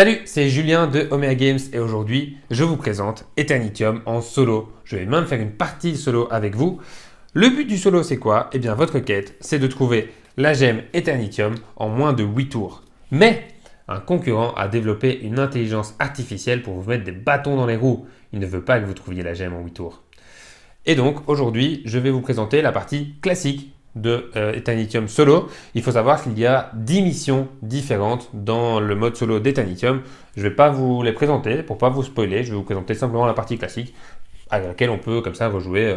Salut, c'est Julien de Omega Games et aujourd'hui, je vous présente Eternitium en solo. Je vais même faire une partie solo avec vous. Le but du solo, c'est quoi? Eh bien, votre quête, c'est de trouver la gemme Eternitium en moins de 8 tours. Mais un concurrent a développé une intelligence artificielle pour vous mettre des bâtons dans les roues. Il ne veut pas que vous trouviez la gemme en 8 tours. Et donc, aujourd'hui, je vais vous présenter la partie classique de Eternitium solo. Il faut savoir qu'il y a 10 missions différentes dans le mode solo d'Eternitium. Je ne vais pas vous les présenter pour ne pas vous spoiler. Je vais vous présenter simplement la partie classique à laquelle on peut comme ça rejouer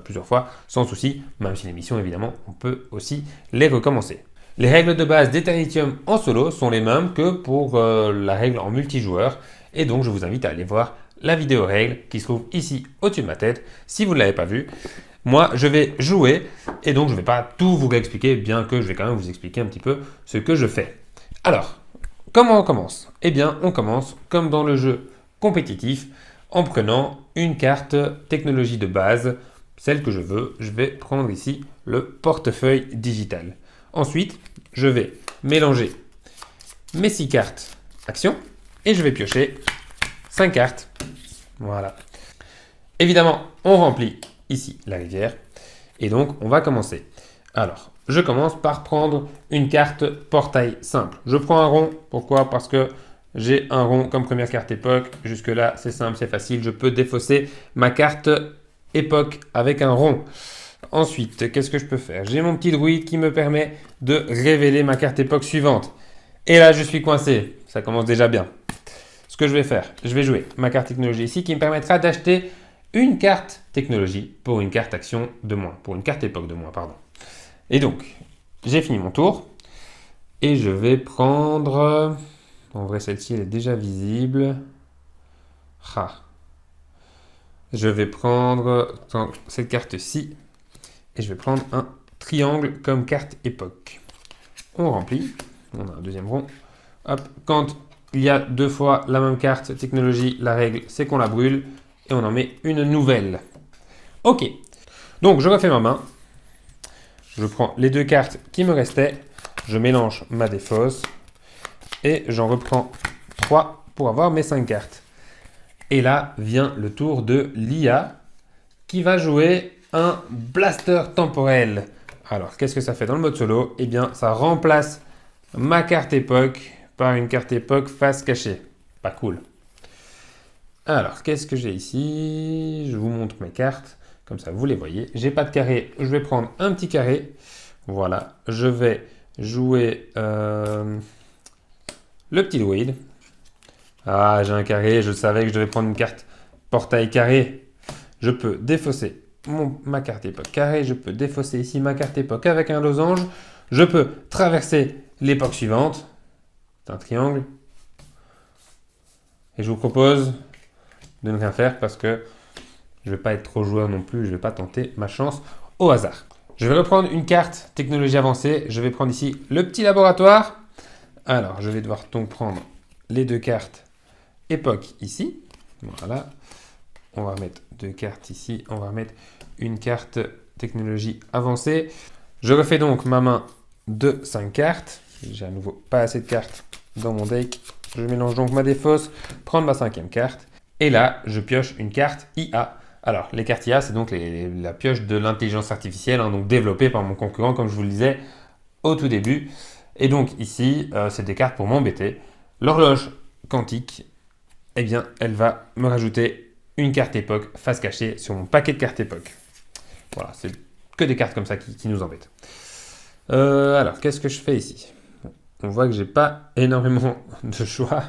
plusieurs fois sans souci. Même si les missions, évidemment, on peut aussi les recommencer. Les règles de base d'Eternitium en solo sont les mêmes que pour la règle en multijoueur. Et donc, je vous invite à aller voir la vidéo règle qui se trouve ici au-dessus de ma tête si vous ne l'avez pas vue. Moi, je vais jouer et donc je ne vais pas tout vous expliquer, bien que je vais quand même vous expliquer un petit peu ce que je fais. Alors, comment on commence? Eh bien, on commence comme dans le jeu compétitif en prenant une carte technologie de base, celle que je veux. Je vais prendre ici le portefeuille digital. Ensuite, je vais mélanger mes 6 cartes action et je vais piocher 5 cartes. Voilà. Évidemment, on remplit ici la rivière. Et donc, on va commencer. Alors, je commence par prendre une carte portail simple. Je prends un rond. Pourquoi? Parce que j'ai un rond comme première carte époque. Jusque-là, c'est simple, c'est facile. Je peux défausser ma carte époque avec un rond. Ensuite, qu'est-ce que je peux faire? J'ai mon petit druide qui me permet de révéler ma carte époque suivante. Et là, je suis coincé. Ça commence déjà bien. Ce que je vais faire, je vais jouer ma carte technologie ici qui me permettra d'acheter une carte technologie pour une carte action de moins, pour une carte époque de moins, pardon. Et donc, j'ai fini mon tour et je vais prendre, en vrai celle-ci elle est déjà visible. Je vais prendre cette carte-ci et je vais prendre un triangle comme carte époque. On remplit, on a un deuxième rond. Hop, quand il y a deux fois la même carte technologie, la règle c'est qu'on la brûle. Et on en met une nouvelle. Ok, donc je refais ma main. Je prends les deux cartes qui me restaient. Je mélange ma défausse. Et j'en reprends 3 pour avoir mes 5 cartes. Et là vient le tour de l'IA qui va jouer un blaster temporel. Alors, qu'est-ce que ça fait dans le mode solo? Eh bien, ça remplace ma carte époque par une carte époque face cachée. Pas cool. Alors, qu'est-ce que j'ai ici? Je vous montre mes cartes, comme ça vous les voyez. J'ai pas de carré, je vais prendre un petit carré. Voilà, je vais jouer le petit druide. Ah, j'ai un carré, je savais que je devais prendre une carte portail carré. Je peux défausser ma carte époque carré, je peux défausser ici ma carte époque avec un losange. Je peux traverser l'époque suivante. C'est un triangle. Et je vous propose de ne rien faire parce que je ne vais pas être trop joueur non plus, je ne vais pas tenter ma chance au hasard. Je vais reprendre une carte technologie avancée, je vais prendre ici le petit laboratoire. Alors, je vais devoir donc prendre les deux cartes époque ici. Voilà, on va remettre deux cartes ici, on va remettre une carte technologie avancée. Je refais donc ma main de 5 cartes. J'ai à nouveau pas assez de cartes dans mon deck. Je mélange donc ma défausse, prendre ma 5e carte. Et là, je pioche une carte IA. Alors, les cartes IA, c'est donc la pioche de l'intelligence artificielle, hein, donc développée par mon concurrent, comme je vous le disais au tout début. Et donc ici, c'est des cartes pour m'embêter. L'horloge quantique, eh bien, elle va me rajouter une carte époque face cachée sur mon paquet de cartes époque. Voilà, c'est que des cartes comme ça qui nous embêtent. Alors, qu'est-ce que je fais ici? On voit que j'ai pas énormément de choix.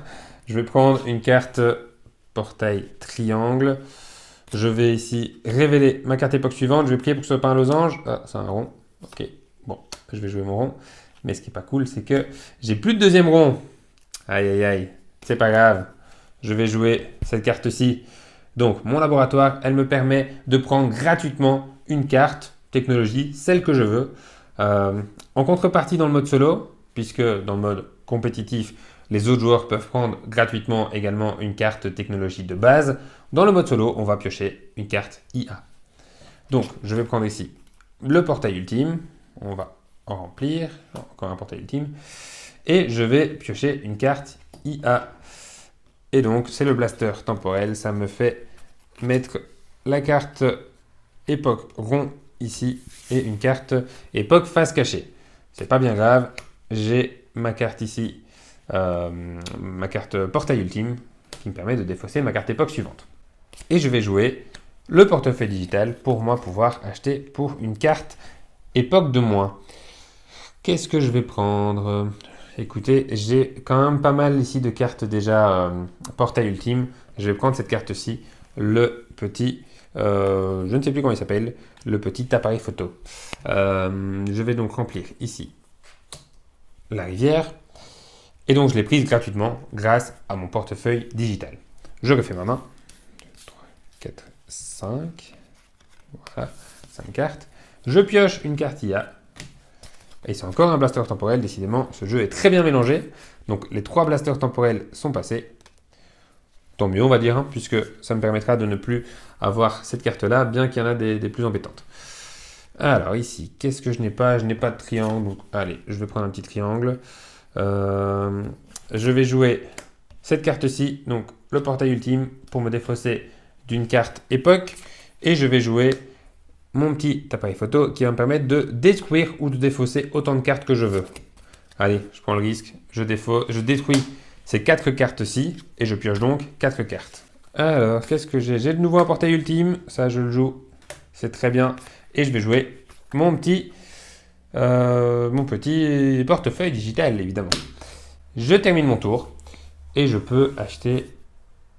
Je vais prendre une carte portail triangle. Je vais ici révéler ma carte époque suivante. Je vais prier pour que ce soit pas un losange. Ah, c'est un rond. Ok, bon, je vais jouer mon rond. Mais ce qui est pas cool, c'est que j'ai plus de deuxième rond. Aïe, aïe, aïe. C'est pas grave. Je vais jouer cette carte-ci. Donc, mon laboratoire, elle me permet de prendre gratuitement une carte technologie, celle que je veux. En contrepartie dans le mode solo, puisque dans le mode compétitif, les autres joueurs peuvent prendre gratuitement également une carte technologie de base. Dans le mode solo, on va piocher une carte IA. Donc, je vais prendre ici le portail ultime. On va en remplir. Encore un portail ultime. Et je vais piocher une carte IA. Et donc, c'est le blaster temporel. Ça me fait mettre la carte époque rond ici et une carte époque face cachée. C'est pas bien grave. J'ai ma carte ici, ma carte portail ultime, qui me permet de défausser ma carte époque suivante. Et je vais jouer le portefeuille digital pour moi pouvoir acheter pour une carte époque de moins. Qu'est-ce que je vais prendre? Écoutez, j'ai quand même pas mal ici de cartes déjà portail ultime. Je vais prendre cette carte-ci, le petit, je ne sais plus comment il s'appelle, le petit appareil photo. Je vais donc remplir ici la rivière. Et donc je l'ai prise gratuitement grâce à mon portefeuille digital. Je refais ma main. 2, 3, 4, 5. Voilà, 5 cartes. Je pioche une carte IA. Et c'est encore un blaster temporel, décidément, ce jeu est très bien mélangé. Donc les 3 blasters temporels sont passés. Tant mieux, on va dire, hein, puisque ça me permettra de ne plus avoir cette carte-là, bien qu'il y en a des plus embêtantes. Alors ici, qu'est-ce que je n'ai pas? Je n'ai pas de triangle. Donc, allez, je vais prendre un petit triangle. Je vais jouer cette carte-ci, donc le portail ultime, pour me défausser d'une carte époque. Et je vais jouer mon petit appareil photo qui va me permettre de détruire ou de défausser autant de cartes que je veux. Allez, je prends le risque, je détruis ces 4 cartes-ci et je pioche donc 4 cartes. Alors, qu'est-ce que j'ai? J'ai de nouveau un portail ultime, ça je le joue, c'est très bien. Et je vais jouer mon petit portefeuille digital, évidemment. Je termine mon tour et je peux acheter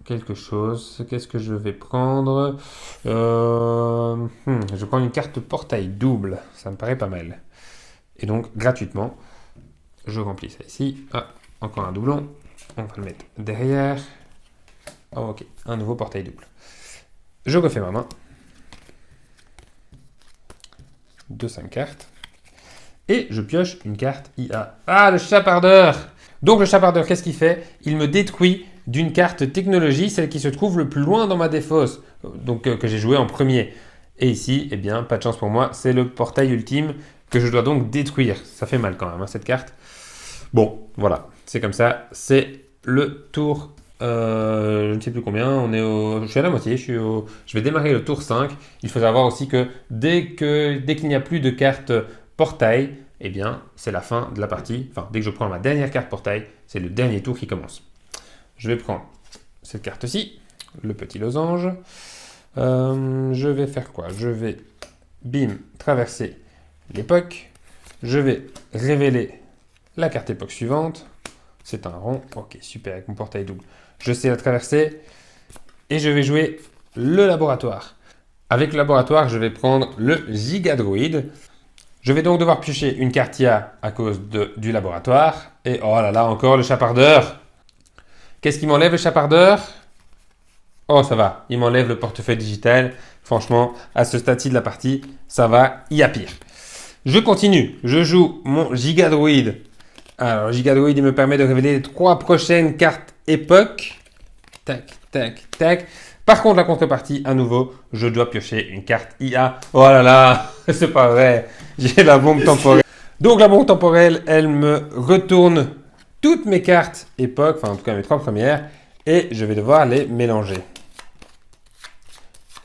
quelque chose. Qu'est-ce que je vais prendre? Je vais prendre une carte portail double. Ça me paraît pas mal. Et donc, gratuitement, je remplis ça ici. Ah, encore un doublon. On va le mettre derrière. Oh, ok, un nouveau portail double. Je refais ma main. 5 cartes. Et je pioche une carte IA. Ah, le chapardeur! Donc, le chapardeur, qu'est-ce qu'il fait? Il me détruit d'une carte technologie, celle qui se trouve le plus loin dans ma défausse, donc que j'ai joué en premier. Et ici, eh bien, pas de chance pour moi, c'est le portail ultime que je dois donc détruire. Ça fait mal quand même, hein, cette carte. Bon, voilà, c'est comme ça. C'est le tour, je ne sais plus combien, je suis à la moitié, je vais démarrer le tour 5. Il faut savoir aussi que dès qu'il n'y a plus de cartes portail, eh bien, c'est la fin de la partie. Enfin, dès que je prends ma dernière carte portail, c'est le dernier tour qui commence. Je vais prendre cette carte-ci, le petit losange. Je vais faire quoi? Je vais, bim, traverser l'époque. Je vais révéler la carte époque suivante. C'est un rond. Ok, super, avec mon portail double. Je sais la traverser. Et je vais jouer le laboratoire. Avec le laboratoire, je vais prendre le gigadroïde. Je vais donc devoir piocher une carte IA à cause du laboratoire. Et oh là là, encore le chapardeur. Qu'est-ce qui m'enlève le chapardeur? Oh, ça va, il m'enlève le portefeuille digital. Franchement, à ce stade-ci de la partie, ça va, il y a pire. Je continue, je joue mon gigadroïde. Alors, le gigadroïde, il me permet de révéler les 3 prochaines cartes époque. Tac, tac, tac. Par contre, la contrepartie, à nouveau, je dois piocher une carte IA. Oh là là, c'est pas vrai, j'ai la bombe temporelle. Donc, la bombe temporelle, elle me retourne toutes mes cartes époque, enfin en tout cas mes 3 premières, et je vais devoir les mélanger.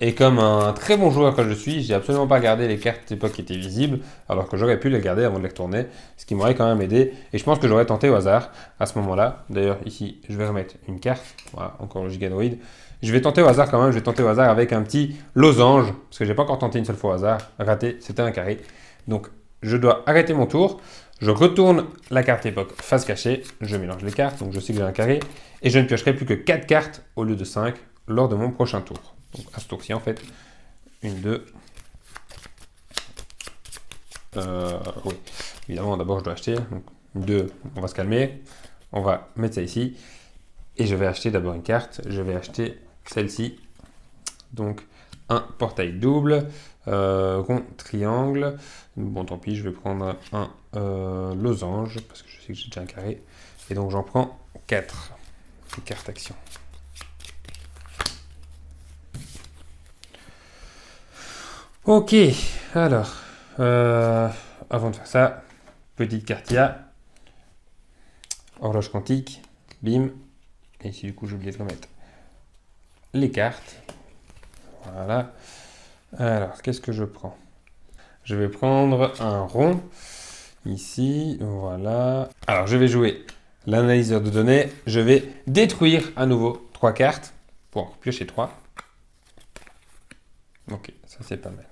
Et comme un très bon joueur que je suis, j'ai absolument pas gardé les cartes époque qui étaient visibles, alors que j'aurais pu les garder avant de les retourner, ce qui m'aurait quand même aidé. Et je pense que j'aurais tenté au hasard à ce moment-là. D'ailleurs, ici, je vais remettre une carte. Voilà, encore le gigadroïde. Je vais tenter au hasard quand même, je vais tenter au hasard avec un petit losange, parce que j'ai pas encore tenté une seule fois au hasard. Raté, c'était un carré. Donc, je dois arrêter mon tour. Je retourne la carte époque face cachée, je mélange les cartes, donc je sais que j'ai un carré, et je ne piocherai plus que 4 cartes au lieu de 5 lors de mon prochain tour. Donc à ce tour-ci en fait, 1, 2, oui, évidemment d'abord je dois acheter, donc 2, on va se calmer, on va mettre ça ici, et je vais acheter d'abord une carte, je vais acheter celle-ci, donc un portail double, rond, triangle. Bon, tant pis, je vais prendre un losange, parce que je sais que j'ai déjà un carré. Et donc, j'en prends 4. Des cartes action. Ok, alors, avant de faire ça, petite carte IA, horloge quantique, Bim. Et ici, du coup, j'ai oublié de remettre les cartes. Voilà. Alors, qu'est-ce que je prends? Je vais prendre un rond. Ici, voilà. Alors, je vais jouer l'analyseur de données. Je vais détruire à nouveau 3 cartes pour piocher 3. Ok, ça c'est pas mal.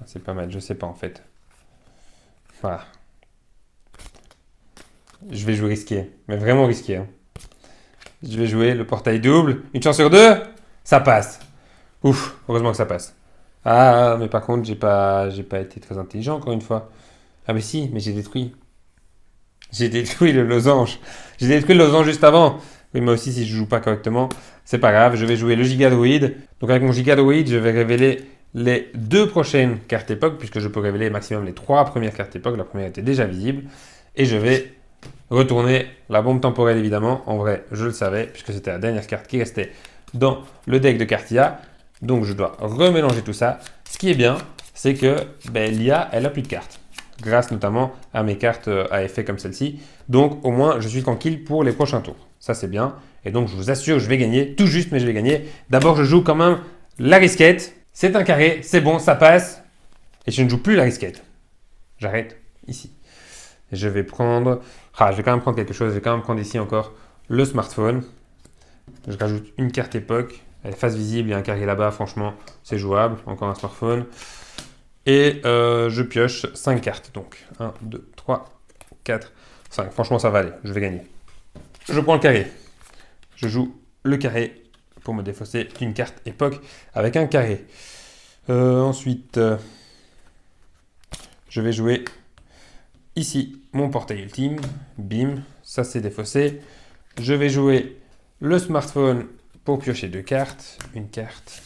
C'est pas mal, je sais pas en fait. Voilà. Je vais jouer risqué, mais vraiment risqué. Hein. Je vais jouer le portail double. Une chance sur 2, ça passe. Ouf, heureusement que ça passe. Ah, mais par contre, j'ai pas été très intelligent encore une fois. Ah mais si, mais j'ai détruit. J'ai détruit le losange. J'ai détruit le losange juste avant. Oui, moi aussi, si je joue pas correctement, c'est pas grave. Je vais jouer le gigadroïde. Donc avec mon gigadroïde, je vais révéler les 2 prochaines cartes époque, puisque je peux révéler maximum les 3 premières cartes époque. La première était déjà visible. Et je vais retourner la bombe temporelle, évidemment. En vrai, je le savais, puisque c'était la dernière carte qui restait dans le deck de cartes IA. Donc je dois remélanger tout ça. Ce qui est bien, c'est que l'IA, elle a plus de cartes. Grâce notamment à mes cartes à effet comme celle-ci. Donc au moins, je suis tranquille pour les prochains tours. Ça, c'est bien. Et donc, je vous assure, je vais gagner. Tout juste, mais je vais gagner. D'abord, je joue quand même la risquette. C'est un carré, c'est bon, ça passe. Et je ne joue plus la risquette. J'arrête ici. Et je vais prendre... Ah, je vais quand même prendre quelque chose. Je vais quand même prendre ici encore le smartphone. Je rajoute une carte époque. Elle est face visible, il y a un carré là-bas. Franchement, c'est jouable. Encore un smartphone. Et je pioche 5 cartes. Donc 1, 2, 3, 4, 5. Franchement, ça va aller. Je vais gagner. Je prends le carré. Je joue le carré pour me défausser d'une carte époque avec un carré. Ensuite, je vais jouer ici mon portail ultime. Bim, ça c'est défaussé. Je vais jouer le smartphone pour piocher 2 cartes. Une carte.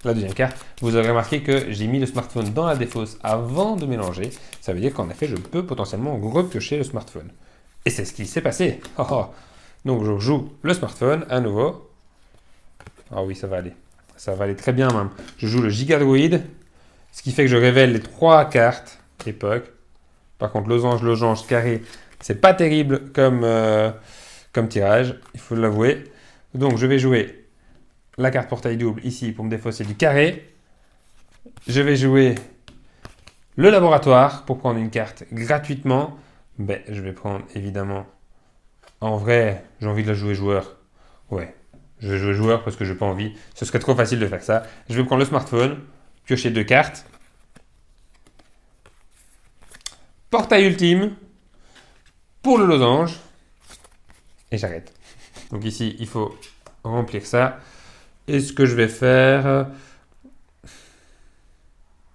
La deuxième carte. Vous aurez remarqué que j'ai mis le smartphone dans la défausse avant de mélanger. Ça veut dire qu'en effet, je peux potentiellement repiocher le smartphone. Et c'est ce qui s'est passé. Oh, oh. Donc je joue le smartphone à nouveau. Ah oui, ça va aller. Ça va aller très bien même. Je joue le gigadroïde. Ce qui fait que je révèle les 3 cartes époque. Par contre, losange, carré, c'est pas terrible comme tirage. Il faut l'avouer. Donc je vais jouer la carte portail double ici pour me défausser du carré. Je vais jouer le laboratoire pour prendre une carte gratuitement. Je vais prendre évidemment... En vrai, j'ai envie de la jouer joueur. Ouais, je vais jouer joueur parce que je n'ai pas envie. Ce serait trop facile de faire ça. Je vais prendre le smartphone, piocher 2 cartes. Portail ultime pour le losange. Et j'arrête. Donc ici, il faut remplir ça. Et ce que je vais faire...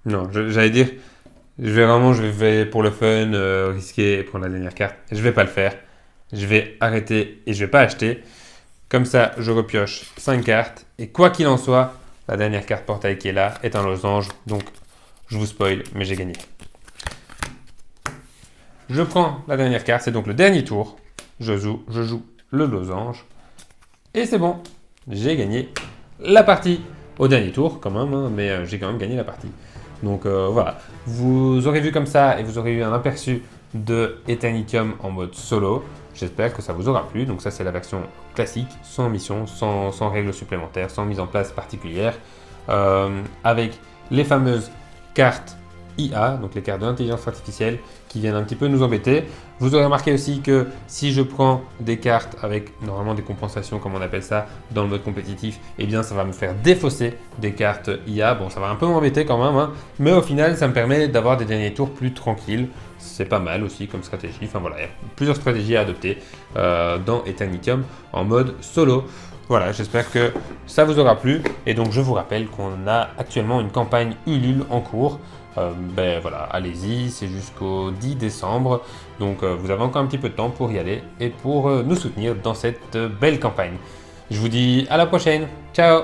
Non, j'allais dire... Je vais pour le fun, risquer et prendre la dernière carte. Je ne vais pas le faire. Je vais arrêter et je ne vais pas acheter. Comme ça, je repioche 5 cartes. Et quoi qu'il en soit, la dernière carte portail qui est là est un losange. Donc, je vous spoil, mais j'ai gagné. Je prends la dernière carte. C'est donc le dernier tour. Je joue le losange. Et c'est bon. J'ai gagné la partie. Au dernier tour, quand même. Hein, mais j'ai quand même gagné la partie. Donc voilà. Vous aurez vu comme ça et vous aurez eu un aperçu de Eternitium en mode solo. J'espère que ça vous aura plu. Donc ça, c'est la version classique, sans mission, sans règles supplémentaires, sans mise en place particulière, avec les fameuses cartes IA, donc les cartes d'intelligence artificielle, qui viennent un petit peu nous embêter. Vous aurez remarqué aussi que si je prends des cartes avec normalement des compensations, comme on appelle ça, dans le mode compétitif, eh bien ça va me faire défausser des cartes IA. Bon, ça va un peu m'embêter quand même, hein, mais au final, ça me permet d'avoir des derniers tours plus tranquilles. C'est pas mal aussi comme stratégie. Enfin voilà, il y a plusieurs stratégies à adopter dans Eternitium en mode solo. Voilà, j'espère que ça vous aura plu. Et donc, je vous rappelle qu'on a actuellement une campagne Ulule en cours. Voilà, allez-y, c'est jusqu'au 10 décembre. Donc, vous avez encore un petit peu de temps pour y aller et pour nous soutenir dans cette belle campagne. Je vous dis à la prochaine. Ciao!